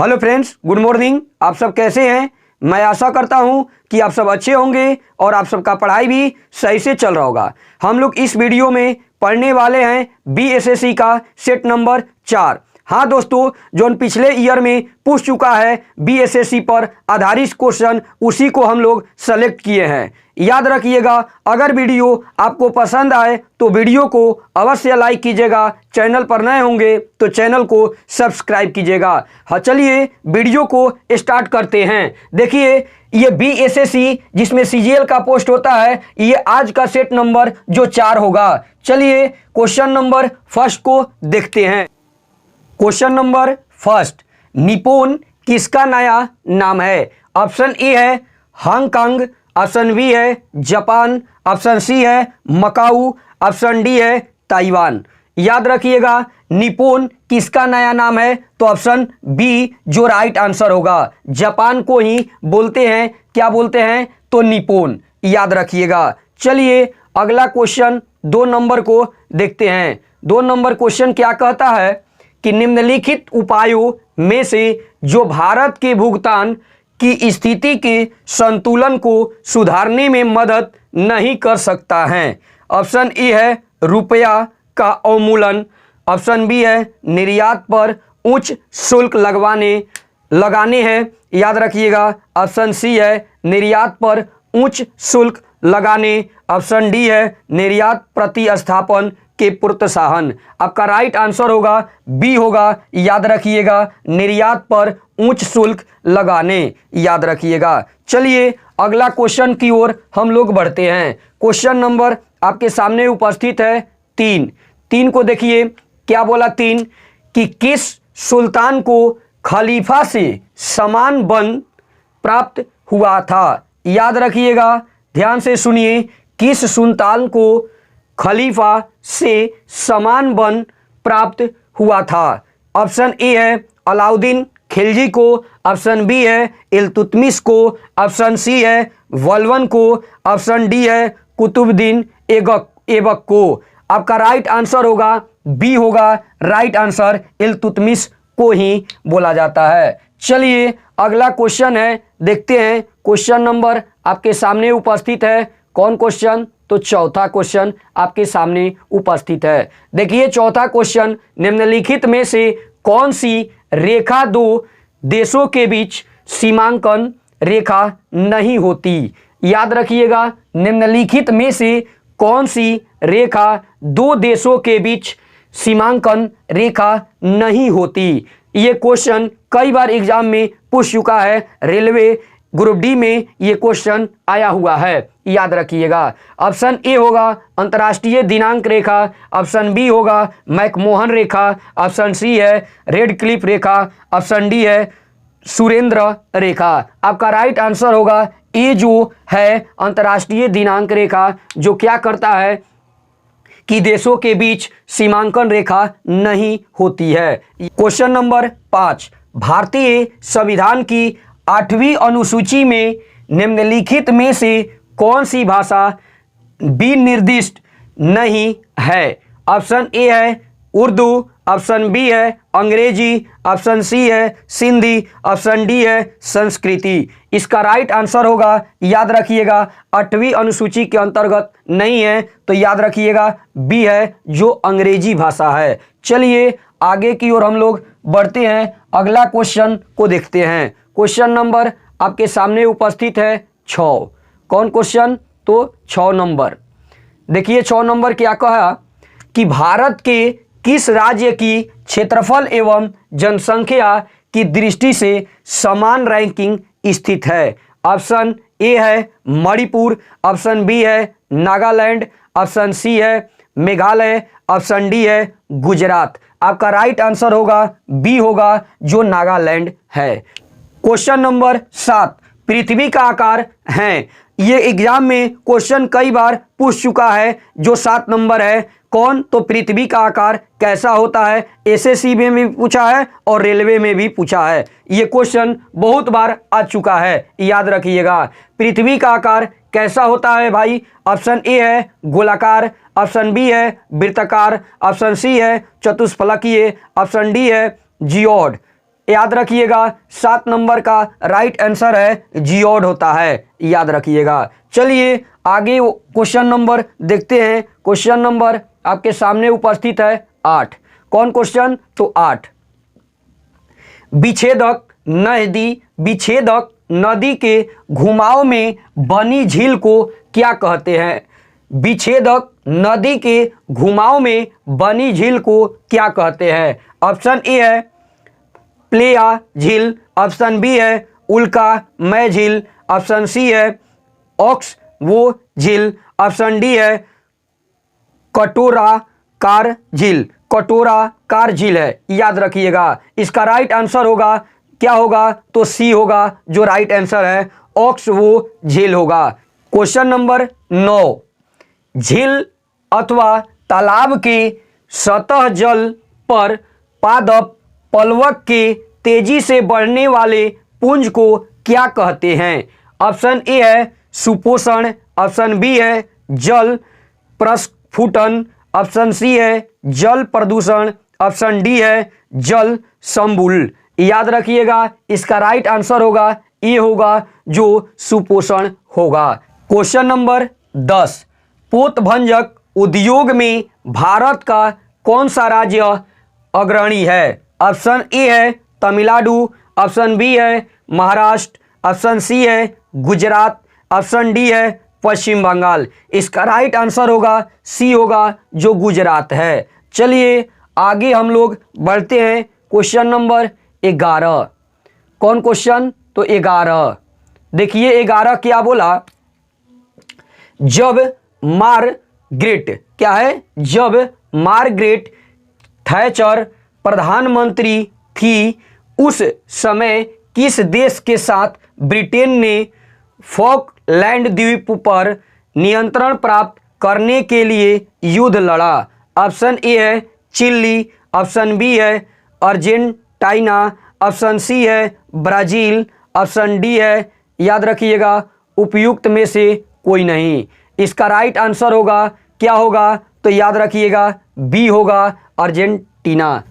Hello friends, good morning. आप सब कैसे हैं? मैं आशा करता हूं कि आप सब अच्छे होंगे और आप सबका पढ़ाई भी सही से चल रहा होगा। हम लोग इस वीडियो में पढ़ने वाले हैं बीएसएससी का सेट नंबर 4। हाँ दोस्तों, जो पिछले ईयर में पूछ चुका है बीएसएससी पर आधारित क्वेश्चन, उसी को हम लोग सेलेक्ट किए हैं। याद रखिएगा, अगर वीडियो आपको पसंद आए तो वीडियो को अवश्य लाइक कीजिएगा। चैनल पर नए होंगे तो चैनल को सब्सक्राइब कीजिएगा। हाँ, चलिए वीडियो को स्टार्ट करते हैं। देखिए, ये बीएसएससी जिसमें सीजीएल का पोस्ट होता है, ये आज का सेट नंबर जो 4 होगा। चलिए क्वेश्चन नंबर फर्स्ट को देखते हैं। क्वेश्चन नंबर फर्स्ट, निप्पॉन किसका नया नाम है? ऑप्शन ए है हांगकांग, ऑप्शन बी है जापान, ऑप्शन सी है मकाऊ, ऑप्शन डी है ताइवान। याद रखिएगा, निप्पॉन किसका नया नाम है? तो ऑप्शन बी जो राइट आंसर होगा। जापान को ही बोलते हैं, क्या बोलते हैं? तो निप्पॉन। याद रखिएगा। चलिए अगला क्वेश्चन 2 नंबर को देखते हैं। 2 नंबर क्वेश्चन क्या कहता है कि निम्नलिखित उपायों में से जो भारत के भुगतान की स्थिति के संतुलन को सुधारने में मदद नहीं कर सकता है? ऑप्शन ए है रुपया का अवमूल्यन, ऑप्शन बी है निर्यात पर उच्च शुल्क लगाने हैं। याद रखिएगा, ऑप्शन सी है निर्यात पर उच्च शुल्क लगाने, ऑप्शन डी है निर्यात प्रतिस्थापन के प्रोत्साहन। आपका राइट आंसर होगा बी होगा। याद रखिएगा, निर्यात पर उच्च शुल्क लगाने। याद रखिएगा। चलिए अगला क्वेश्चन की ओर हम लोग बढ़ते हैं। क्वेश्चन नंबर आपके सामने उपस्थित है 3 को देखिए क्या बोला। 3 कि किस सुल्तान को खलीफा से समान बन प्राप्त हुआ था? याद रखिएगा, ध्यान से सुनिए, किस सुल्तान को खलीफा से समान बन प्राप्त हुआ था? ऑप्शन ए है अलाउद्दीन खिलजी को, ऑप्शन बी है इल्तुतमिश को, ऑप्शन सी है बलबन को, ऑप्शन डी है कुतुबुद्दीन ऐबक को। आपका राइट आंसर होगा बी होगा। राइट आंसर इल्तुतमिश को ही बोला जाता है। चलिए अगला क्वेश्चन है, देखते हैं। क्वेश्चन नंबर आपके सामने उपस्थित है। कौन क्वेश्चन? तो चौथा क्वेश्चन आपके सामने उपस्थित है। देखिए चौथा क्वेश्चन, निम्नलिखित में से कौन सी रेखा 2 देशों के बीच सीमांकन रेखा नहीं होती? याद रखिएगा, निम्नलिखित में से कौन सी रेखा 2 देशों के बीच सीमांकन रेखा नहीं होती? ये क्वेश्चन कई बार एग्जाम में पूछ चुका है। रेलवे ग्रुप डी में ये क्वेश्चन आया हुआ है। याद रखिएगा, ऑप्शन ए होगा अंतर्राष्ट्रीय दिनांक रेखा, ऑप्शन बी होगा मैकमोहन रेखा, ऑप्शन सी है रेड क्लिफ रेखा, ऑप्शन डी है सुरेंद्र रेखा। आपका राइट आंसर होगा ए जो है अंतर्राष्ट्रीय दिनांक रेखा, जो क्या करता है कि देशों के बीच सीमांकन रेखा नहीं होती है। क्वेश्चन नंबर 5, भारतीय संविधान की 8वीं अनुसूची में निम्नलिखित में से कौन सी भाषा विनिर्दिष्ट नहीं है? ऑप्शन ए है उर्दू, ऑप्शन बी है अंग्रेजी, ऑप्शन सी है सिंधी, ऑप्शन डी है संस्कृति। इसका राइट आंसर होगा, याद रखिएगा, 8वीं अनुसूची के अंतर्गत नहीं है, तो याद रखिएगा बी है जो अंग्रेजी भाषा है। चलिए आगे की ओर हम लोग बढ़ते हैं। अगला क्वेश्चन को देखते हैं। क्वेश्चन नंबर आपके सामने उपस्थित है 6। कौन क्वेश्चन? तो 6 नंबर। देखिए 6 नंबर क्या कहा कि भारत के किस राज्य की क्षेत्रफल एवं जनसंख्या की दृष्टि से समान रैंकिंग स्थित है? ऑप्शन ए है मणिपुर, ऑप्शन बी है नागालैंड, ऑप्शन सी है मेघालय, ऑप्शन डी है गुजरात। आपका राइट आंसर होगा बी होगा जो नागालैंड है। क्वेश्चन नंबर 7, पृथ्वी का आकार है। ये एग्जाम में क्वेश्चन कई बार पूछ चुका है। जो 7 नंबर है, कौन? तो पृथ्वी का आकार कैसा होता है? एसएससी में भी पूछा है और रेलवे में भी पूछा है। ये क्वेश्चन बहुत बार आ चुका है। याद रखिएगा, पृथ्वी का आकार कैसा होता है भाई? ऑप्शन ए है गोलाकार, ऑप्शन बी है वृत्ताकार, ऑप्शन सी है चतुष्फलकीय, ऑप्शन डी है जियोड। याद रखिएगा 7 नंबर का राइट आंसर है जियोड होता है, याद रखिएगा। चलिए आगे क्वेश्चन नंबर देखते हैं। क्वेश्चन नंबर आपके सामने उपस्थित है 8। कौन क्वेश्चन? तो 8। विच्छेदक नदी के घुमाव में बनी झील को क्या कहते हैं? विच्छेदक नदी के घुमाव में बनी झील को क्या कहते हैं? ऑप्शन ए है प्लेया झील, ऑप्शन बी है उल्का मय झील, ऑप्शन सी है ऑक्स वो झील, ऑप्शन डी है कटोराकार झील। कटोराकार झील है, याद रखिएगा। इसका राइट आंसर होगा क्या होगा? तो सी होगा, जो राइट आंसर है ऑक्स वो झील होगा। Question number 9। झील अथवा तालाब के सतह जल पर पादप पलवक के तेजी से बढ़ने वाले पुंज को क्या कहते हैं? ऑप्शन ए है सुपोषण, ऑप्शन बी है जल प्रस्फुटन, ऑप्शन सी है जल प्रदूषण, ऑप्शन डी है जल संबुल। याद रखिएगा इसका राइट आंसर होगा ए होगा, जो सुपोषण होगा। Question number 10। पोतभंजक उद्योग में भारत का कौन सा राज्य अग्रणी है? ऑप्शन ए है तमिलनाडु, ऑप्शन बी है महाराष्ट्र, ऑप्शन सी है गुजरात, ऑप्शन डी है पश्चिम बंगाल। इसका राइट आंसर होगा सी होगा, जो गुजरात है। चलिए आगे हम लोग बढ़ते हैं। Question number 11। कौन क्वेश्चन? तो 11। देखिए 11 क्या बोला? जब मार्गरेट क्या है? जब मार्गरेट थैचर प्रधानमंत्री थी उस समय किस देश के साथ ब्रिटेन ने फॉकलैंड द्वीप पर नियंत्रण प्राप्त करने के लिए युद्ध लड़ा? ऑप्शन ए है चिली, ऑप्शन बी है अर्जेंटीना, ऑप्शन सी है ब्राज़ील, ऑप्शन डी है, याद रखिएगा, उपयुक्त में से कोई नहीं। इसका राइट आंसर होगा क्या होगा? तो याद रखिएगा बी होगा, अर्जेंटीना।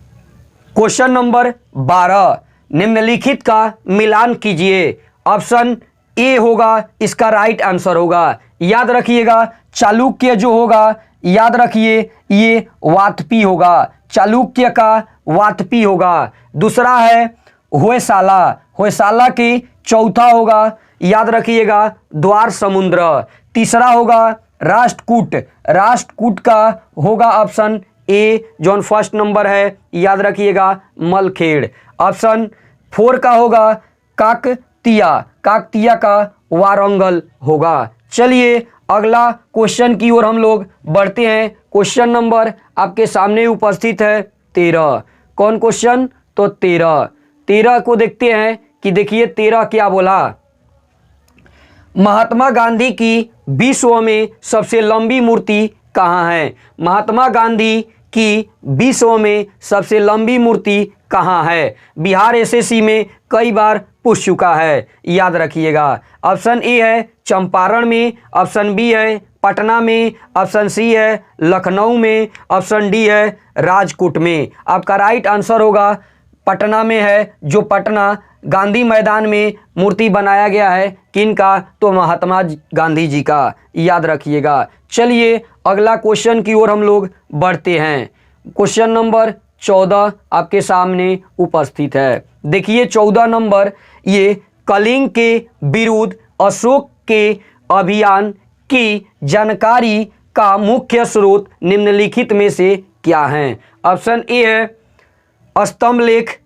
Question number 12। निम्नलिखित का मिलान कीजिए। ऑप्शन ए होगा इसका राइट आंसर होगा। याद रखिएगा चालुक्य जो होगा, याद रखिए ये वातपी होगा, चालुक्य का वातपी होगा। दूसरा है होयसाला, होयसाला की चौथा होगा, याद रखिएगा द्वार समुद्र। तीसरा होगा राष्ट्रकूट, राष्ट्रकूट का होगा ऑप्शन ए, जो फर्स्ट नंबर है, याद रखिएगा मलखेड़। ऑप्शन 4 का होगा काकतिया, काकतिया का वारंगल होगा। चलिए अगला क्वेश्चन की ओर हम लोग बढ़ते हैं। क्वेश्चन नंबर आपके सामने उपस्थित है 13। कौन क्वेश्चन? तो 13 को देखते हैं कि देखिए 13 क्या बोला। महात्मा गांधी की विश्व में सबसे लंबी मूर्ति कहाँ है? महात्मा गांधी की विश्व में सबसे लंबी मूर्ति कहाँ है? बिहार एसएससी में कई बार पूछ चुका है, याद रखिएगा। ऑप्शन ए है चंपारण में, ऑप्शन बी है पटना में, ऑप्शन सी है लखनऊ में, ऑप्शन डी है राजकोट में। आपका राइट आंसर होगा पटना में है, जो पटना गांधी मैदान में मूर्ति बनाया गया है। किनका? तो महात्मा गांधी जी का, याद रखिएगा। चलिए अगला क्वेश्चन की ओर हम लोग बढ़ते हैं। क्वेश्चन नंबर 14 आपके सामने उपस्थित है। देखिए 14 नंबर, ये कलिंग के विरुद्ध अशोक के अभियान की जानकारी का मुख्य स्रोत निम्नलिखित में से क्या है? ऑप्शन ए है स्तंभ लेख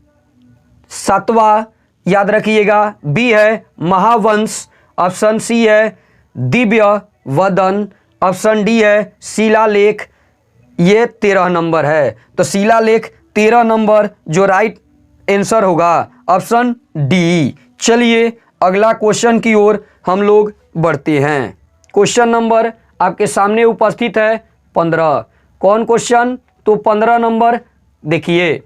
7वां, याद रखिएगा। बी है महावंश, ऑप्शन सी है दिव्य वदन, ऑप्शन डी है शिलालेख। ये 13 नंबर है, तो शिलालेख 13 नंबर जो राइट आंसर होगा ऑप्शन डी। चलिए अगला क्वेश्चन की ओर हम लोग बढ़ते हैं। क्वेश्चन नंबर आपके सामने उपस्थित है 15। कौन क्वेश्चन? तो 15 नंबर देखिए।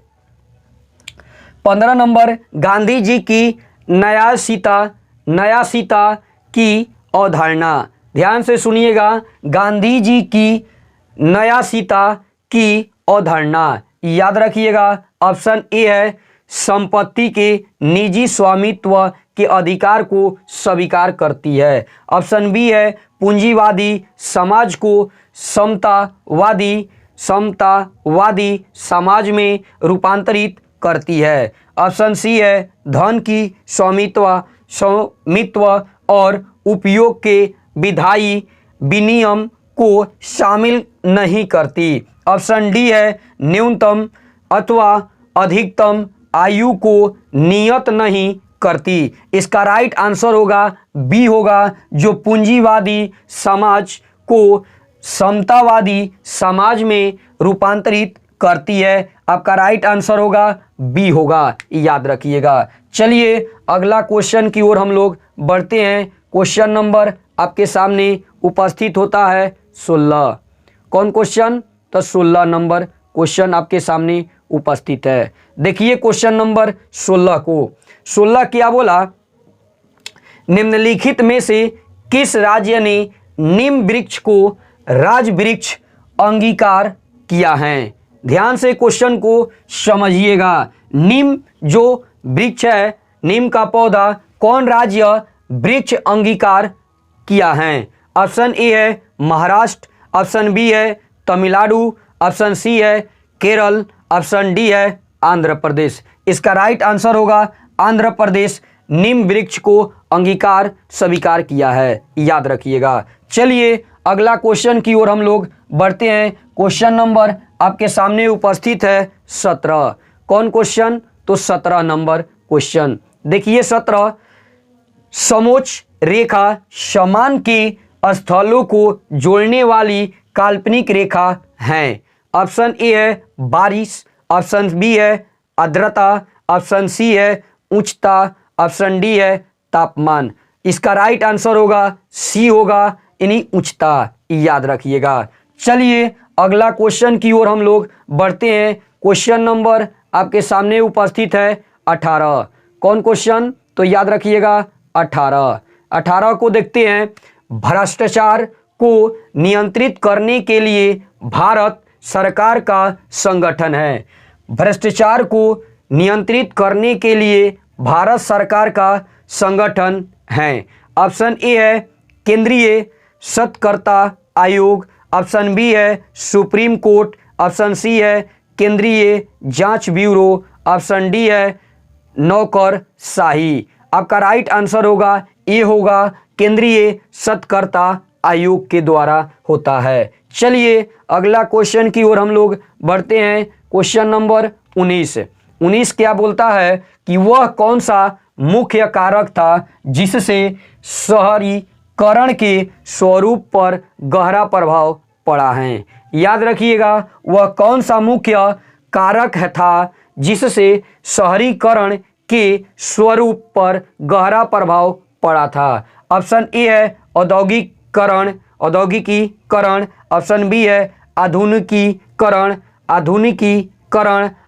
15 नंबर, गांधी जी की नया सीता की अवधारणा। ध्यान से सुनिएगा, गांधी जी की नया सीता की अवधारणा, याद रखिएगा। ऑप्शन ए है संपत्ति के निजी स्वामित्व के अधिकार को स्वीकार करती है। ऑप्शन बी है पूंजीवादी समाज को समतावादी समाज में रूपांतरित करती है। ऑप्शन सी है धन की स्वामित्व और उपयोग के विधायी विनियम को शामिल नहीं करती। ऑप्शन डी है न्यूनतम अथवा अधिकतम आयु को नियत नहीं करती। इसका राइट आंसर होगा बी होगा, जो पूंजीवादी समाज को समतावादी समाज में रूपांतरित करती है। आपका राइट आंसर होगा बी होगा, याद रखिएगा। चलिए अगला क्वेश्चन की ओर हम लोग बढ़ते हैं। क्वेश्चन नंबर आपके सामने उपस्थित होता है 16। कौन क्वेश्चन? तो 16 नंबर क्वेश्चन आपके सामने उपस्थित है। देखिए क्वेश्चन नंबर 16 को। 16 क्या बोला? निम्नलिखित में से किस राज्य ने नीम वृक्ष को राज वृक्ष अंगीकार किया है? ध्यान से क्वेश्चन को समझिएगा। नीम जो वृक्ष है, नीम का पौधा, कौन राज्य वृक्ष अंगीकार किया है? ऑप्शन ए है महाराष्ट्र, ऑप्शन बी है तमिलनाडु, ऑप्शन सी है केरल, ऑप्शन डी है आंध्र प्रदेश। इसका राइट आंसर होगा आंध्र प्रदेश नीम वृक्ष को अंगीकार स्वीकार किया है, याद रखिएगा। चलिए अगला क्वेश्चन की ओर हम लोग बढ़ते हैं। क्वेश्चन नंबर आपके सामने उपस्थित है 17। कौन क्वेश्चन? तो 17 नंबर क्वेश्चन। देखिए 17, समोच्च रेखा समान के स्थलों को जोड़ने वाली काल्पनिक रेखा है। ऑप्शन ए है बारिश, ऑप्शन बी है आर्द्रता, ऑप्शन सी है उच्चता, ऑप्शन डी है तापमान। इसका राइट आंसर होगा सी होगा, यानी उच्चता, याद रखिएगा। चलिए अगला क्वेश्चन की ओर हम लोग बढ़ते हैं। क्वेश्चन नंबर आपके सामने उपस्थित है 18। कौन क्वेश्चन? तो याद रखिएगा 18 को देखते हैं। भ्रष्टाचार को नियंत्रित करने के लिए भारत सरकार का संगठन है। भ्रष्टाचार को नियंत्रित करने के लिए भारत सरकार का संगठन है। ऑप्शन ए है केंद्रीय सतर्कता आयोग, ऑप्शन बी है सुप्रीम कोर्ट, ऑप्शन सी है केंद्रीय जांच ब्यूरो, ऑप्शन डी है नौकरशाही। आपका राइट आंसर होगा ए होगा, केंद्रीय सतर्कता आयोग के द्वारा होता है। चलिए अगला क्वेश्चन की ओर हम लोग बढ़ते हैं। क्वेश्चन नंबर 19 क्या बोलता है कि वह कौन सा मुख्य कारक था जिससे शहरीकरण के स्वरूप पर गहरा प्रभाव पड़ा है? याद रखिएगा, वह कौन सा मुख्य कारक था जिससे शहरीकरण के स्वरूप पर गहरा प्रभाव पड़ा था? ऑप्शन ए है औद्योगिकीकरण, ऑप्शन बी है आधुनिकीकरण,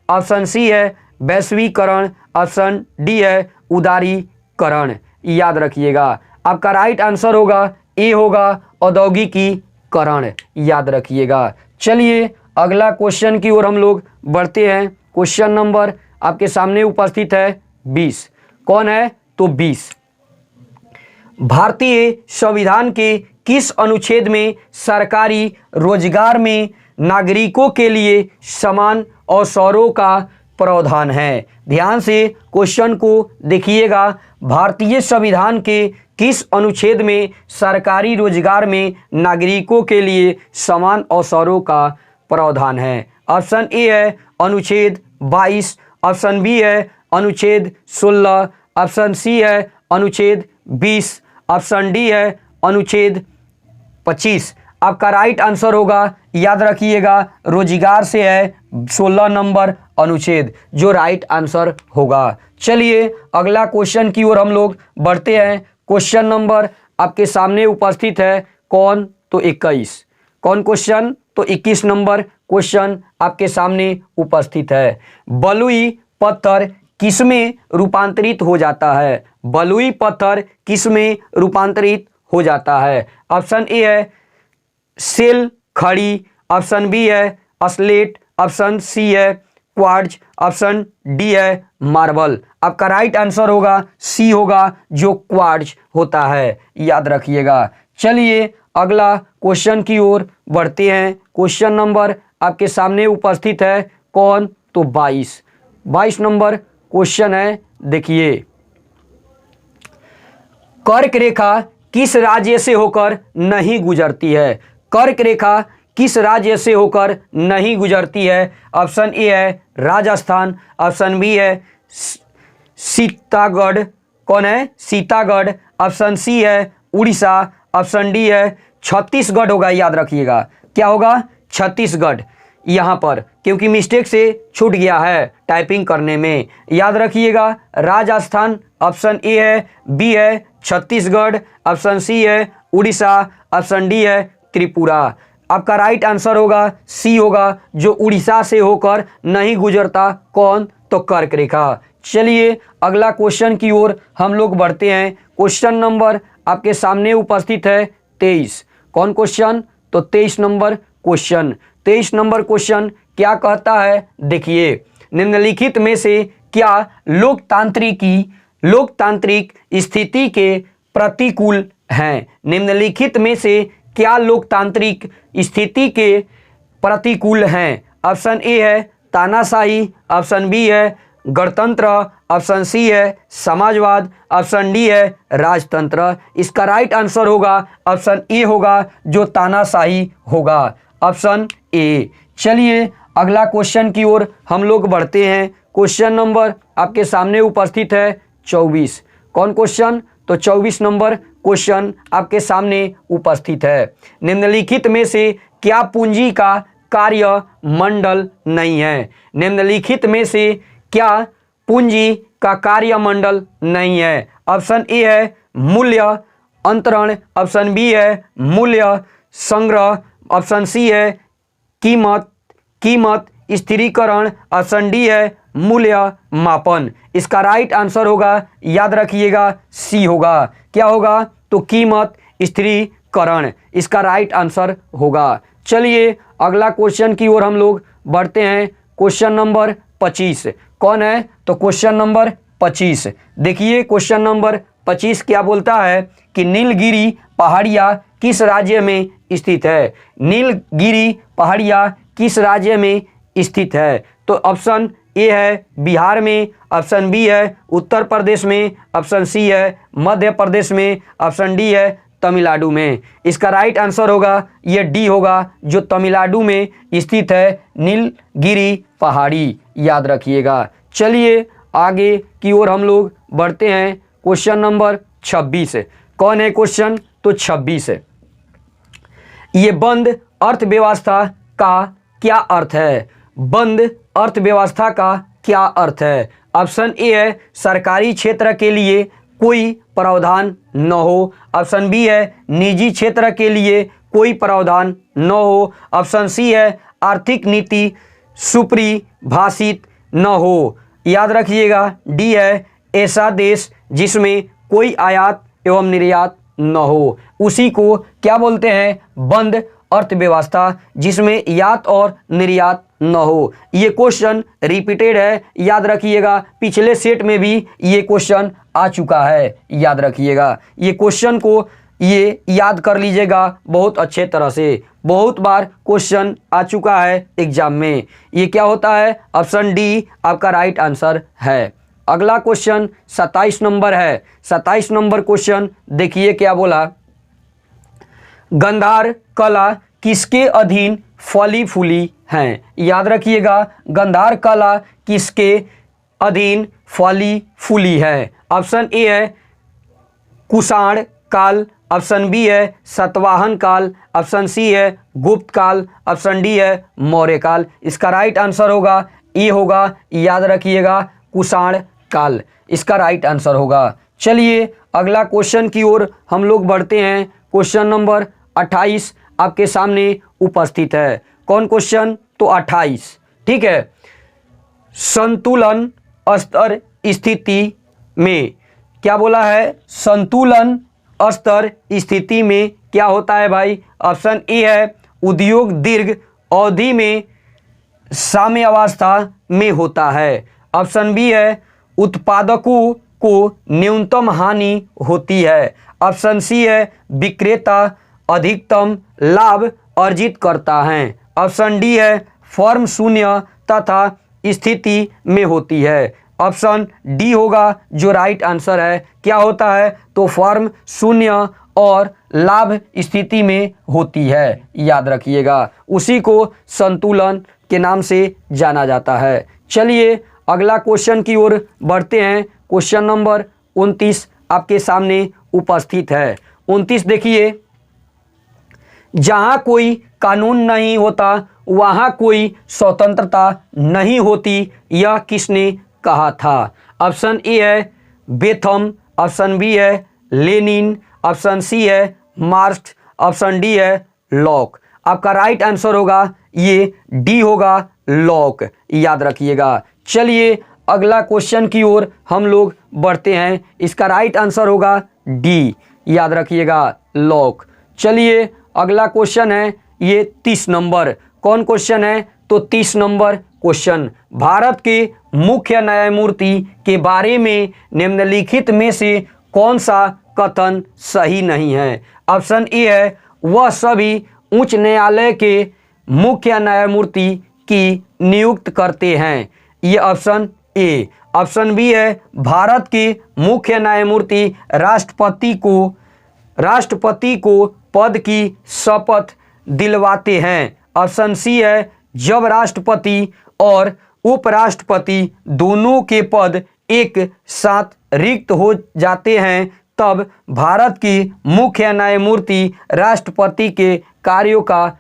ऑप्शन सी है वैश्वीकरण, ऑप्शन डी है उदारीकरण। याद रखिएगा, आपका राइट आंसर होगा ए होगा, औद्योगिकीकरण, याद रखिएगा। चलिए अगला क्वेश्चन की ओर हम लोग बढ़ते हैं। क्वेश्चन नंबर आपके सामने उपस्थित है 20। कौन है? तो 20। भारतीय संविधान के किस अनुच्छेद में सरकारी रोजगार में नागरिकों के लिए समान अवसरों का प्रावधान है? ध्यान से क्वेश्चन को देखिएगा। भारतीय संविधान के किस अनुच्छेद में सरकारी रोजगार में नागरिकों के लिए समान अवसरों का प्रावधान है? ऑप्शन ए है अनुच्छेद 22, ऑप्शन बी है अनुच्छेद 16, ऑप्शन सी है अनुच्छेद 20, ऑप्शन डी है अनुच्छेद 25। आपका राइट आंसर होगा, याद रखिएगा, रोजगार से है 16 नंबर अनुच्छेद, जो राइट आंसर होगा। चलिए अगला क्वेश्चन की ओर हम लोग बढ़ते हैं। क्वेश्चन नंबर आपके सामने उपस्थित है कौन? तो 21। कौन क्वेश्चन? तो 21 नंबर क्वेश्चन आपके सामने उपस्थित है। बलुई पत्थर किसमें रूपांतरित हो जाता है? बलुई पत्थर किसमें रूपांतरित हो जाता है? ऑप्शन ए है सेल खड़ी, ऑप्शन बी है स्लेट, ऑप्शन सी है क्वार्ट्ज, ऑप्शन डी है मार्बल। आपका राइट आंसर होगा सी होगा, जो क्वार्ट्ज होता है, याद रखिएगा। चलिए अगला क्वेश्चन की ओर बढ़ते हैं। क्वेश्चन नंबर आपके सामने उपस्थित है कौन, तो 22 नंबर क्वेश्चन है। देखिए, कर्क रेखा किस राज्य से होकर नहीं गुजरती है? कर्क रेखा किस राज्य से होकर नहीं गुजरती है? ऑप्शन ए है राजस्थान, ऑप्शन बी है सीतागढ़, कौन है सीतागढ़, ऑप्शन सी है उड़ीसा, ऑप्शन डी है छत्तीसगढ़ होगा, याद रखिएगा। क्या होगा? छत्तीसगढ़। यहाँ पर क्योंकि मिस्टेक से छूट गया है टाइपिंग करने में, याद रखिएगा। राजस्थान ऑप्शन ए है, बी है छत्तीसगढ़, ऑप्शन सी है उड़ीसा, ऑप्शन डी है त्रिपुरा। आपका राइट आंसर होगा सी होगा, जो उड़ीसा से होकर नहीं गुजरता। कौन? तो कर्क रेखा। चलिए अगला क्वेश्चन की ओर हम लोग बढ़ते हैं। क्वेश्चन नंबर आपके सामने उपस्थित है 23। कौन क्वेश्चन? तो 23 नंबर क्वेश्चन। 23 नंबर क्वेश्चन क्या कहता है? देखिए, निम्नलिखित में से क्या लोकतांत्रिक स्थिति के प्रतिकूल हैं? निम्नलिखित में से क्या लोकतांत्रिक स्थिति के प्रतिकूल हैं? ऑप्शन ए है तानाशाही, ऑप्शन बी है गणतंत्र, ऑप्शन सी है समाजवाद, ऑप्शन डी है राजतंत्र। इसका राइट आंसर होगा ऑप्शन ए होगा, जो तानाशाही होगा, ऑप्शन ए। चलिए अगला क्वेश्चन की ओर हम लोग बढ़ते हैं। क्वेश्चन नंबर आपके सामने उपस्थित है 24। कौन क्वेश्चन? तो 24 नंबर क्वेश्चन आपके सामने उपस्थित है। निम्नलिखित में से क्या पूंजी का कार्य मंडल नहीं है? निम्नलिखित में से क्या पूंजी का कार्यमंडल नहीं है? ऑप्शन ए है मूल्य अंतरण, ऑप्शन बी है मूल्य संग्रह, ऑप्शन सी है कीमत स्थिरीकरण, ऑप्शन डी है मूल्य मापन। इसका राइट आंसर होगा, याद रखिएगा, सी होगा। क्या होगा? तो कीमत स्थिरीकरण, इसका राइट आंसर होगा। चलिए अगला क्वेश्चन की ओर हम लोग बढ़ते हैं। Question number 25। कौन है? तो क्वेश्चन नंबर 25। देखिए क्वेश्चन नंबर 25 क्या बोलता है कि नीलगिरी पहाड़ियाँ किस राज्य में स्थित है? नीलगिरी पहाड़ियाँ किस राज्य में स्थित है? तो ऑप्शन ए है बिहार में, ऑप्शन बी है उत्तर प्रदेश में, ऑप्शन सी है मध्य प्रदेश में, ऑप्शन डी है तमिलनाडु में। इसका राइट आंसर होगा ये डी होगा, जो तमिलनाडु में स्थित है नीलगिरी पहाड़ी, याद रखिएगा। चलिए आगे की ओर हम लोग बढ़ते हैं। Question number 26। कौन है क्वेश्चन? तो 26। ये बंद अर्थव्यवस्था का क्या अर्थ है? बंद अर्थव्यवस्था का क्या अर्थ है? ऑप्शन ए है सरकारी क्षेत्र के लिए कोई प्रावधान न हो, ऑप्शन बी है निजी क्षेत्र के लिए कोई प्रावधान न हो, ऑप्शन सी है आर्थिक नीति सुपरिभाषित न हो, याद रखिएगा डी है ऐसा देश जिसमें कोई आयात एवं निर्यात न हो, उसी को क्या बोलते हैं? बंद अर्थव्यवस्था, जिसमें यात और निर्यात न हो। ये क्वेश्चन रिपीटेड है, याद रखिएगा। पिछले सेट में भी ये क्वेश्चन आ चुका है, याद रखिएगा। ये क्वेश्चन को ये याद कर लीजिएगा बहुत अच्छे तरह से, बहुत बार क्वेश्चन आ चुका है एग्जाम में। ये क्या होता है? ऑप्शन डी आपका राइट आंसर है। अगला क्वेश्चन 27 नंबर है। 27 नंबर क्वेश्चन देखिए क्या बोला। गांधार कला किसके अधीन फली फूली हैं? याद रखिएगा, गांधार कला किसके अधीन फली फूली है? ऑप्शन ए है कुषाण काल, ऑप्शन बी है सातवाहन काल, ऑप्शन सी है गुप्त काल, ऑप्शन डी है मौर्य काल। इसका राइट आंसर होगा ए होगा, याद रखिएगा कुषाण काल, इसका राइट आंसर होगा। चलिए अगला क्वेश्चन की ओर हम लोग बढ़ते हैं। क्वेश्चन नंबर 28 आपके सामने उपस्थित है। कौन क्वेश्चन? तो 28। ठीक है। संतुलन स्तर स्थिति में क्या बोला है? संतुलन स्तर स्थिति में क्या होता है भाई? ऑप्शन ए है उद्योग दीर्घ अवधि में साम्यावस्था में होता है। ऑप्शन बी है उत्पादकों को न्यूनतम हानि होती है। ऑप्शन सी है विक्रेता अधिकतम लाभ अर्जित करता है। ऑप्शन डी है फर्म शून्य तथा स्थिति में होती है। ऑप्शन डी होगा जो राइट आंसर है। क्या होता है? तो फर्म शून्य और लाभ स्थिति में होती है, याद रखिएगा। उसी को संतुलन के नाम से जाना जाता है। चलिए अगला क्वेश्चन की ओर बढ़ते हैं। क्वेश्चन नंबर 29 आपके सामने उपस्थित है। 29 देखिए, जहां कोई कानून नहीं होता वहां कोई स्वतंत्रता नहीं होती, यह किसने कहा था? ऑप्शन ए है बेथम, ऑप्शन बी है लेनिन, ऑप्शन सी है मार्क्स, ऑप्शन डी है लॉक। आपका राइट आंसर होगा ये डी होगा, लॉक, याद रखिएगा। चलिए अगला क्वेश्चन की ओर हम लोग बढ़ते हैं। इसका राइट आंसर होगा डी, याद रखिएगा, लॉक। चलिए अगला क्वेश्चन है ये 30 नंबर। कौन क्वेश्चन है? तो 30 नंबर क्वेश्चन, भारत के मुख्य न्यायमूर्ति के बारे में निम्नलिखित में से कौन सा कथन सही नहीं है? ऑप्शन ए है वह सभी उच्च न्यायालय के मुख्य न्यायमूर्ति की नियुक्त करते हैं, ये ऑप्शन ए। ऑप्शन बी है भारत के मुख्य न्यायमूर्ति राष्ट्रपति को पद की शपथ दिलवाते हैं। ऑप्शन सी है जब राष्ट्रपति और उपराष्ट्रपति दोनों के पद एक साथ रिक्त हो जाते हैं तब भारत की मुख्य न्यायमूर्ति राष्ट्रपति के कार्यों का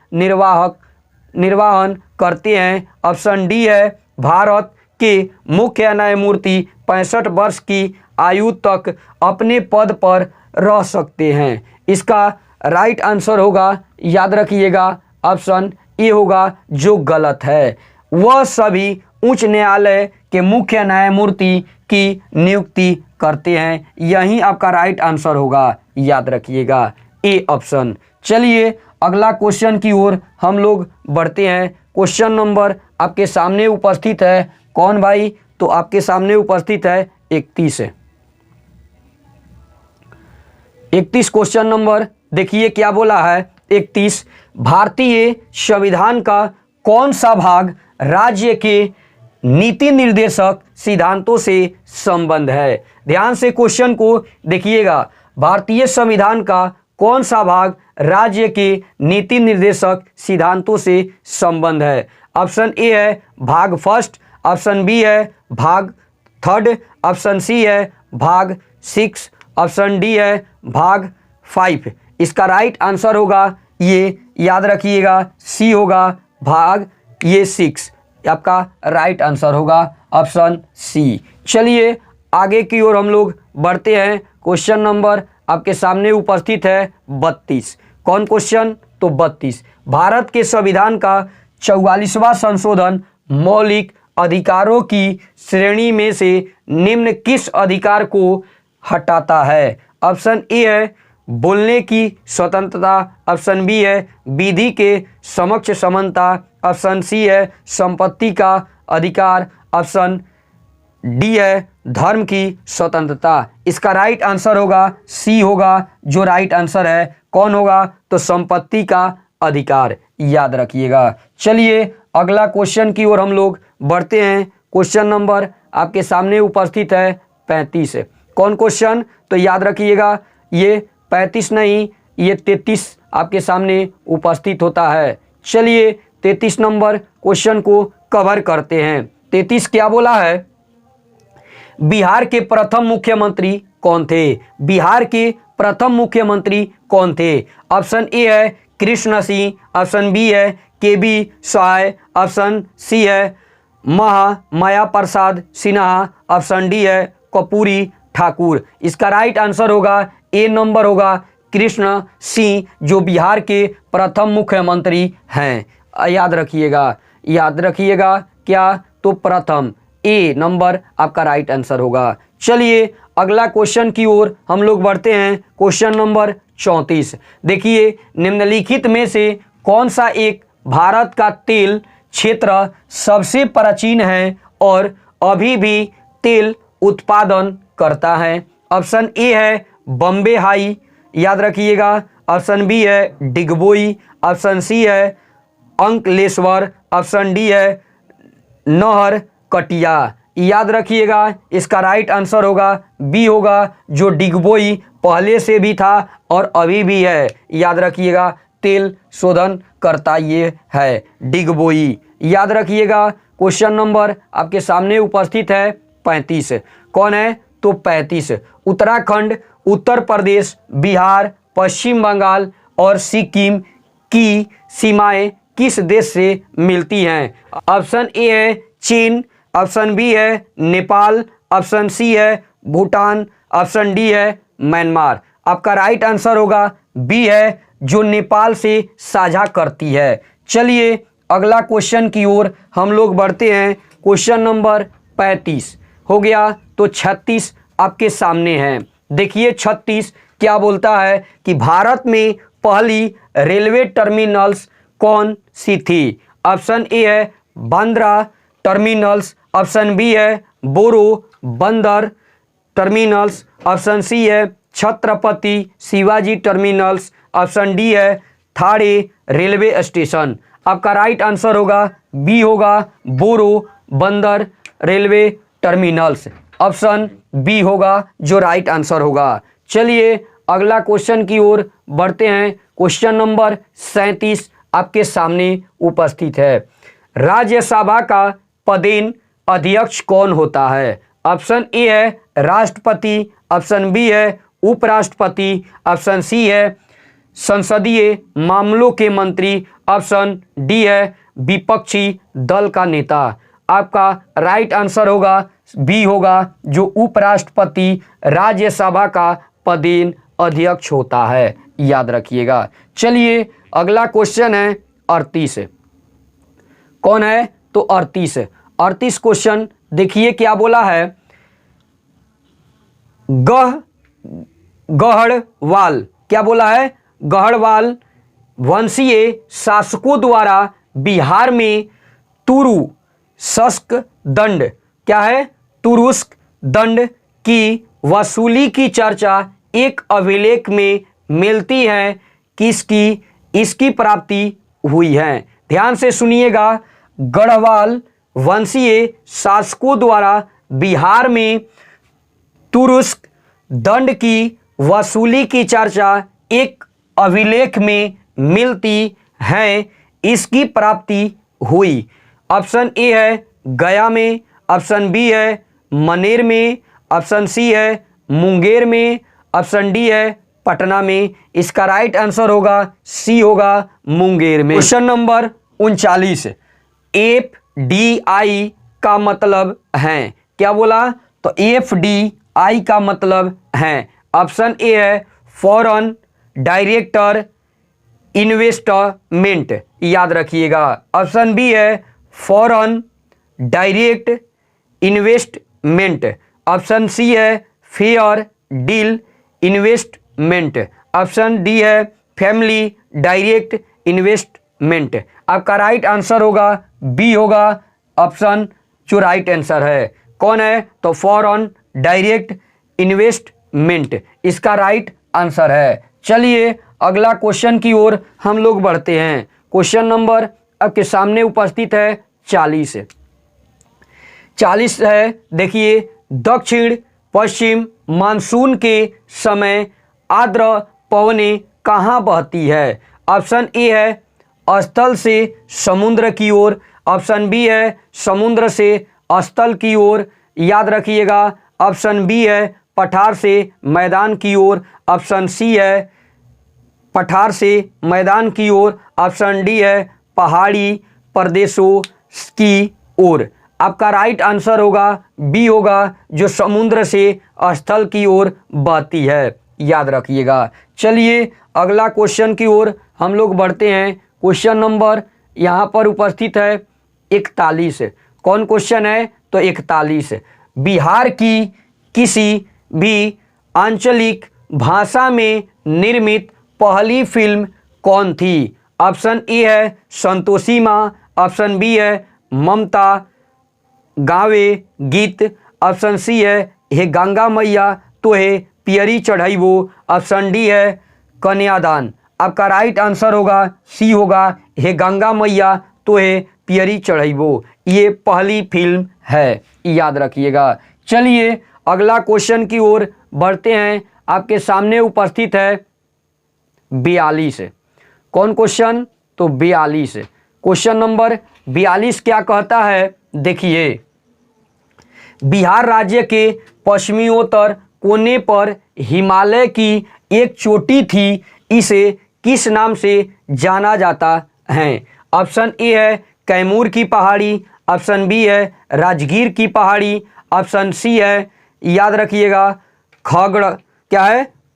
निर्वहन करते हैं। ऑप्शन डी है भारत के मुख्य न्यायमूर्ति 65 वर्ष की आयु तक अपने पद पर रह सकते हैं। इसका राइट आंसर होगा, याद रखिएगा, ऑप्शन ए होगा जो गलत है। वह सभी उच्च न्यायालय के मुख्य न्यायमूर्ति की नियुक्ति करते हैं, यही आपका राइट आंसर होगा, याद रखिएगा, ए ऑप्शन। चलिए अगला क्वेश्चन की ओर हम लोग बढ़ते हैं। क्वेश्चन नंबर आपके सामने उपस्थित है। कौन भाई? तो आपके सामने उपस्थित है 31 है। 31 क्वेश्चन नंबर देखिए क्या बोला है। 31, भारतीय संविधान का कौन सा भाग राज्य के नीति निर्देशक सिद्धांतों से संबंध है? ध्यान से क्वेश्चन को देखिएगा। भारतीय संविधान का कौन सा भाग राज्य के नीति निर्देशक सिद्धांतों से संबंध है? ऑप्शन ए है भाग फर्स्ट, ऑप्शन बी है भाग थर्ड, ऑप्शन सी है भाग 6, ऑप्शन डी है भाग 5। इसका राइट आंसर होगा ये, याद रखिएगा, सी होगा भाग ये 6, आपका राइट आंसर होगा ऑप्शन सी। चलिए आगे की ओर हम लोग बढ़ते हैं। क्वेश्चन नंबर आपके सामने उपस्थित है 32। कौन क्वेश्चन? तो 32, भारत के संविधान का 44वां संशोधन मौलिक अधिकारों की श्रेणी में से निम्न किस अधिकार को हटाता है? ऑप्शन ए है बोलने की स्वतंत्रता, ऑप्शन बी है विधि के समक्ष समानता, ऑप्शन सी है संपत्ति का अधिकार, ऑप्शन डी है धर्म की स्वतंत्रता। इसका राइट आंसर होगा सी होगा जो राइट आंसर है। कौन होगा? तो संपत्ति का अधिकार, याद रखिएगा। चलिए अगला क्वेश्चन की ओर हम लोग बढ़ते हैं। क्वेश्चन नंबर आपके सामने उपस्थित है 35। कौन क्वेश्चन? तो याद रखिएगा ये 35 नहीं, ये 33 आपके सामने उपस्थित होता है। चलिए 33 नंबर क्वेश्चन को कवर करते हैं। 33 क्या बोला है? बिहार के प्रथम मुख्यमंत्री कौन थे? बिहार के प्रथम मुख्यमंत्री कौन थे? ऑप्शन ए है कृष्ण सिंह, ऑप्शन बी है केबी सहाय, ऑप्शन सी है माया प्रसाद सिन्हा, ऑप्शन डी है कर्पूरी ठाकुर। इसका राइट आंसर होगा ए नंबर होगा कृष्ण सिंह, जो बिहार के प्रथम मुख्यमंत्री हैं। याद रखिएगा क्या? तो प्रथम, ए नंबर आपका राइट आंसर होगा। चलिए अगला क्वेश्चन की ओर हम लोग बढ़ते हैं। क्वेश्चन नंबर 34 देखिए, निम्नलिखित में से कौन सा एक भारत का तेल क्षेत्र सबसे प्राचीन है और अभी भी तेल उत्पादन करता है? ऑप्शन ए है बॉम्बे हाई, याद रखिएगा। ऑप्शन बी है डिगबोई, ऑप्शन सी है अंकलेश्वर, ऑप्शन डी है नहर कटिया। याद रखिएगा, इसका राइट आंसर होगा बी होगा, जो डिगबोई पहले से भी था और अभी भी है। याद रखिएगा, तेल शोधन करता ये है डिगबोई। याद रखिएगा, क्वेश्चन नंबर आपके सामने उपस्थित है 35। कौन है? तो 35 उत्तराखंड, उत्तर प्रदेश, बिहार, पश्चिम बंगाल और सिक्किम की सीमाएं किस देश से मिलती हैं? ऑप्शन ए है चीन, ऑप्शन बी है नेपाल, ऑप्शन सी है भूटान, ऑप्शन डी है म्यांमार। आपका राइट आंसर होगा बी है, जो नेपाल से साझा करती है। चलिए अगला क्वेश्चन की ओर हम लोग बढ़ते हैं। क्वेश्चन नंबर 35 हो गया, तो 36 आपके सामने है। देखिए 36 क्या बोलता है कि भारत में पहली रेलवे टर्मिनल्स कौन सी थी? ऑप्शन ए है बांद्रा टर्मिनल्स, ऑप्शन बी है बोरो बंदर टर्मिनल्स, ऑप्शन सी है Chhatrapati Shivaji terminals, option D है थाड़े रेलवे स्टेशन। आपका राइट आंसर होगा बी होगा, बोरो बंदर रेलवे टर्मिनल्स। ऑप्शन बी होगा जो राइट आंसर होगा। चलिए अगला क्वेश्चन की ओर बढ़ते हैं। क्वेश्चन नंबर 37 आपके सामने उपस्थित है। राज्यसभा का पदेन अध्यक्ष कौन होता है? ऑप्शन ए है राष्ट्रपति, ऑप्शन बी है उपराष्ट्रपति, ऑप्शन सी है संसदीय मामलों के मंत्री, ऑप्शन डी है विपक्षी दल का नेता। आपका राइट आंसर होगा बी होगा, जो उपराष्ट्रपति राज्यसभा का पदेन अध्यक्ष होता है। याद रखिएगा। चलिए अगला क्वेश्चन है 38। कौन है? तो 38 क्वेश्चन देखिए क्या बोला है। गढ़वाल, क्या बोला है? गढ़वाल वंशीय शासकों द्वारा बिहार में तुरुस्क दंड, क्या है? तुरुस्क दंड की वसूली की चर्चा एक अभिलेख में मिलती है किसकी इसकी प्राप्ति हुई है? ध्यान से सुनिएगा। गढ़वाल वंशीय शासकों द्वारा बिहार में तुरुस्क दंड की वसूली की चर्चा एक अभिलेख में मिलती है, इसकी प्राप्ति हुई। ऑप्शन ए है गया में, ऑप्शन बी है मनेर में, ऑप्शन सी है मुंगेर में, ऑप्शन डी है पटना में। इसका राइट आंसर होगा सी होगा, मुंगेर में। क्वेश्चन नंबर 39 FDI का मतलब है, क्या बोला? तो FDI का मतलब है, ऑप्शन ए है फॉरेन डायरेक्टर इन्वेस्टमेंट। याद रखिएगा। ऑप्शन बी है foreign direct investment, option C है fair deal investment, option D है फैमिली डायरेक्ट इन्वेस्टमेंट। आपका राइट आंसर होगा बी होगा, ऑप्शन जो राइट आंसर है। कौन है? तो फॉरेन डायरेक्ट इन्वेस्टमेंट इसका राइट आंसर है। चलिए अगला क्वेश्चन की ओर हम लोग बढ़ते हैं। क्वेश्चन नंबर आपके सामने उपस्थित है 40 है। देखिए दक्षिण पश्चिम मानसून के समय आर्द्र पवनें कहाँ बहती है? ऑप्शन ए है स्थल से समुद्र की ओर, ऑप्शन बी है समुद्र से स्थल की ओर। याद रखिएगा। ऑप्शन बी है पठार से मैदान की ओर, ऑप्शन सी है पठार से मैदान की ओर, ऑप्शन डी है पहाड़ी प्रदेशों की ओर। आपका राइट आंसर होगा बी होगा, जो समुद्र से स्थल की ओर बहती है। याद रखिएगा। चलिए अगला क्वेश्चन की ओर हम लोग बढ़ते हैं। क्वेश्चन नंबर यहाँ पर उपस्थित है 41। कौन क्वेश्चन है? तो 41 बिहार की किसी भी आंचलिक भाषा में निर्मित पहली फिल्म कौन थी? ऑप्शन ए है संतोषी माँ, ऑप्शन बी है ममता गावे गीत, ऑप्शन सी है हे गंगा मैया तो हे पियरी चढ़ाइबो, ऑप्शन डी है कन्यादान। आपका राइट आंसर होगा सी होगा हे गंगा मैया तो हे पियरी चढ़ाइबो। ये पहली फिल्म है, याद रखिएगा। चलिए अगला क्वेश्चन की ओर बढ़ते हैं। आपके सामने उपस्थित है 42। कौन क्वेश्चन? तो 42। क्वेश्चन नंबर 42 क्या कहता है, देखिए। बिहार राज्य के पश्चिमोत्तर कोने पर हिमालय की एक चोटी थी, इसे किस नाम से जाना जाता है? ऑप्शन ए है कैमूर की पहाड़ी, ऑप्शन बी है राजगीर की पहाड़ी, ऑप्शन सी है, याद रखिएगा,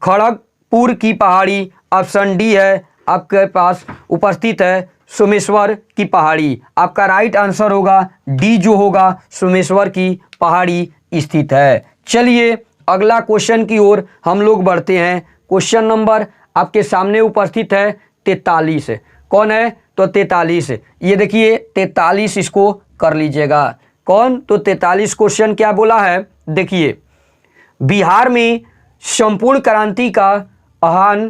खड़गपुर की पहाड़ी, ऑप्शन डी है आपके पास उपस्थित है सोमेश्वर की पहाड़ी। आपका राइट आंसर होगा डी जो होगा सोमेश्वर की पहाड़ी स्थित है। चलिए अगला क्वेश्चन की ओर हम लोग बढ़ते हैं। क्वेश्चन नंबर आपके सामने उपस्थित है 43। कौन है? तो 43। ये देखिए 43, इसको कर लीजिएगा। कौन? तो 43 क्वेश्चन क्या बोला है, देखिए। बिहार में संपूर्ण क्रांति का आह्वान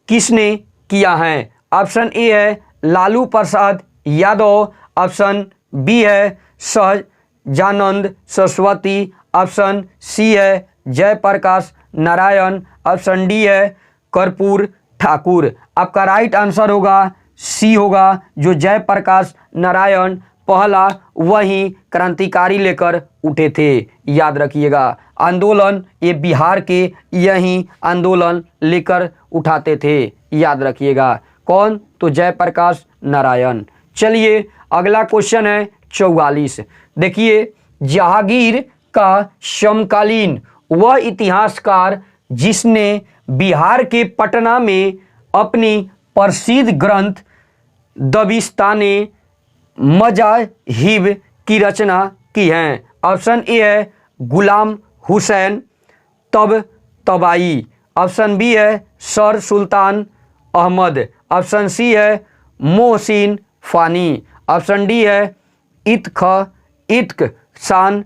किसने किया है? ऑप्शन ए है लालू प्रसाद यादव, ऑप्शन बी है सहजानंद सरस्वती, ऑप्शन सी है जयप्रकाश नारायण, ऑप्शन डी है कर्पूर ठाकुर। आपका राइट आंसर होगा सी होगा, जो जयप्रकाश नारायण पहला वही क्रांतिकारी लेकर उठे थे। याद रखिएगा, आंदोलन ये बिहार के यही आंदोलन लेकर उठाते थे। याद रखिएगा, कौन? तो जयप्रकाश नारायण। चलिए अगला क्वेश्चन है 44। देखिए, जहांगीर का समकालीन वह इतिहासकार जिसने बिहार के पटना में अपनी प्रसिद्ध ग्रंथ दबिस्ताने मजाहिब की रचना की है। ऑप्शन ए है गुलाम हुसैन तबताबाई, ऑप्शन बी है सर सुल्तान अहमद, ऑप्शन सी है मोहसिन फानी, ऑप्शन डी है इत्क शान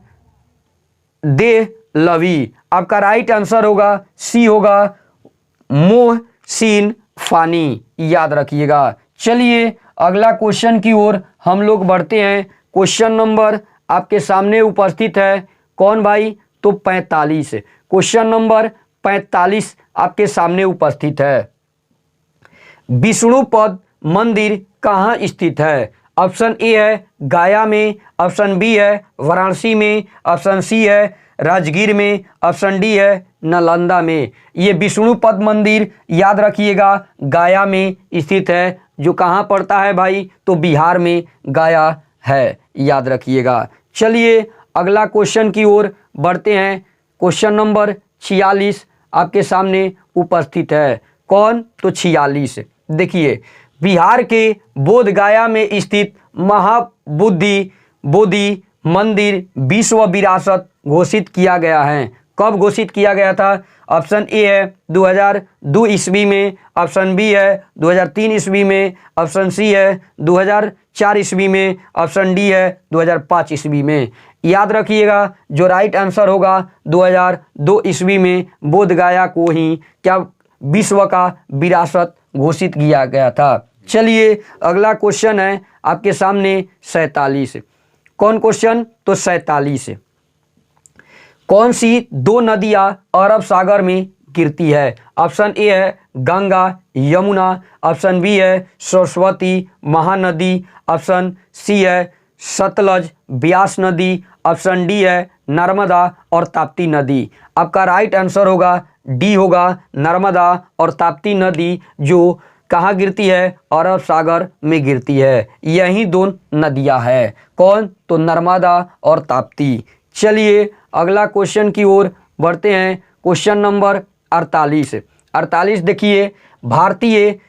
देहलवी। आपका राइट आंसर होगा सी होगा मोहसिन फानी। याद रखिएगा। चलिए अगला क्वेश्चन की ओर हम लोग बढ़ते हैं। क्वेश्चन नंबर आपके सामने उपस्थित है, कौन भाई? तो 45। क्वेश्चन नंबर 45 आपके सामने उपस्थित है। विष्णुपद मंदिर कहाँ स्थित है? ऑप्शन ए है गया में, ऑप्शन बी है वाराणसी में, ऑप्शन सी है राजगीर में, ऑप्शन डी है नालंदा में। ये विष्णुपद मंदिर याद रखिएगा गया में स्थित है। जो कहाँ पड़ता है भाई? तो बिहार में गया है। याद रखिएगा। चलिए अगला क्वेश्चन की ओर बढ़ते हैं। क्वेश्चन नंबर 46 आपके सामने उपस्थित है। कौन? तो 46। देखिए, बिहार के बोध गया में स्थित बोधि मंदिर विश्व विरासत घोषित किया गया है। कब घोषित किया गया था? ऑप्शन ए है 2002 ईस्वी में, ऑप्शन बी है 2003 ईस्वी में, ऑप्शन सी है 2004 ईस्वी में, ऑप्शन डी है 2005 ईस्वी में। याद रखिएगा, जो राइट आंसर होगा 2002 ईस्वी में बोध गया को ही क्या विश्व का विरासत घोषित किया गया था। चलिए अगला क्वेश्चन है आपके सामने 47। कौन क्वेश्चन? तो 47। कौन सी दो नदियां अरब सागर में गिरती है? ऑप्शन ए है गंगा यमुना, ऑप्शन बी है सरस्वती महानदी, ऑप्शन सी है सतलज ब्यास नदी, ऑप्शन डी है नर्मदा और ताप्ती नदी। आपका राइट आंसर होगा डी होगा नर्मदा और ताप्ती नदी, जो कहाँ गिरती है? अरब सागर में गिरती है। यही दो नदियां हैं। कौन? तो नर्मदा और ताप्ती। चलिए अगला क्वेश्चन की ओर बढ़ते हैं। Question number 48। देखिए, भारतीय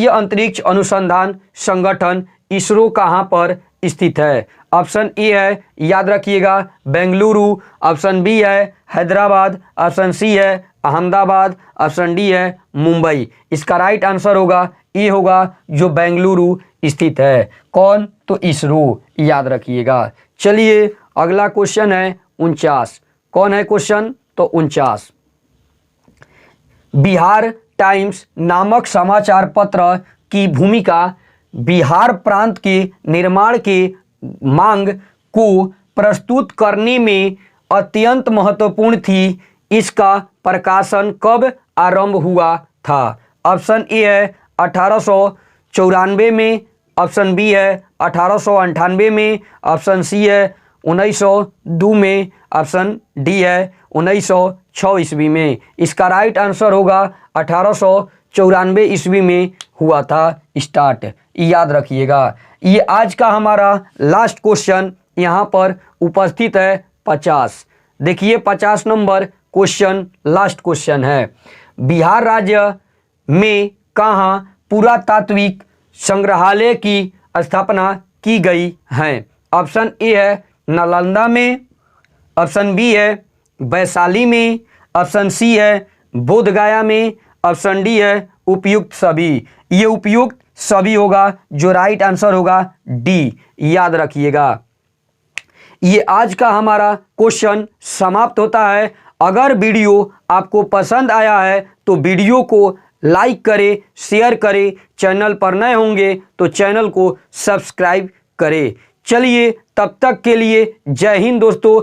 अंतरिक्ष अनुसंधान संगठन इसरो कहाँ पर स्थित है? ऑप्शन ए है, याद रखिएगा, बेंगलुरु, ऑप्शन बी है हैदराबाद, ऑप्शन सी है अहमदाबाद, ऑप्शन डी है मुंबई। इसका राइट आंसर होगा ए होगा जो बेंगलुरु स्थित है। कौन? तो इसरो, याद रखिएगा। चलिए अगला क्वेश्चन है 49। कौन है क्वेश्चन? तो 49। बिहार टाइम्स नामक समाचार पत्र की भूमिका बिहार प्रांत के निर्माण के मांग को प्रस्तुत करने में अत्यंत महत्वपूर्ण थी। इसका प्रकाशन कब आरंभ हुआ था? ऑप्शन ए है 1894 में, ऑप्शन बी है 1898 में, ऑप्शन सी है 1902 में, ऑप्शन डी है 1906 ईस्वी में। इसका राइट आंसर होगा 1894 ईस्वी में हुआ था स्टार्ट, याद रखिएगा। ये आज का हमारा लास्ट क्वेश्चन यहाँ पर उपस्थित है 50। देखिए 50 नंबर क्वेश्चन लास्ट क्वेश्चन है। बिहार राज्य में कहाँ पुरातात्विक संग्रहालय की स्थापना की गई है? ऑप्शन ए है नालंदा में, ऑप्शन बी है वैशाली में, ऑप्शन सी है बोधगया में, ऑप्शन डी है उपयुक्त सभी। ये उपयुक्त सभी होगा जो राइट आंसर होगा डी, याद रखिएगा। ये आज का हमारा क्वेश्चन समाप्त होता है। अगर वीडियो आपको पसंद आया है तो वीडियो को लाइक करें, शेयर करें, चैनल पर नए होंगे तो चैनल को सब्सक्राइब करें। चलिए तब तक के लिए जय हिंद दोस्तों।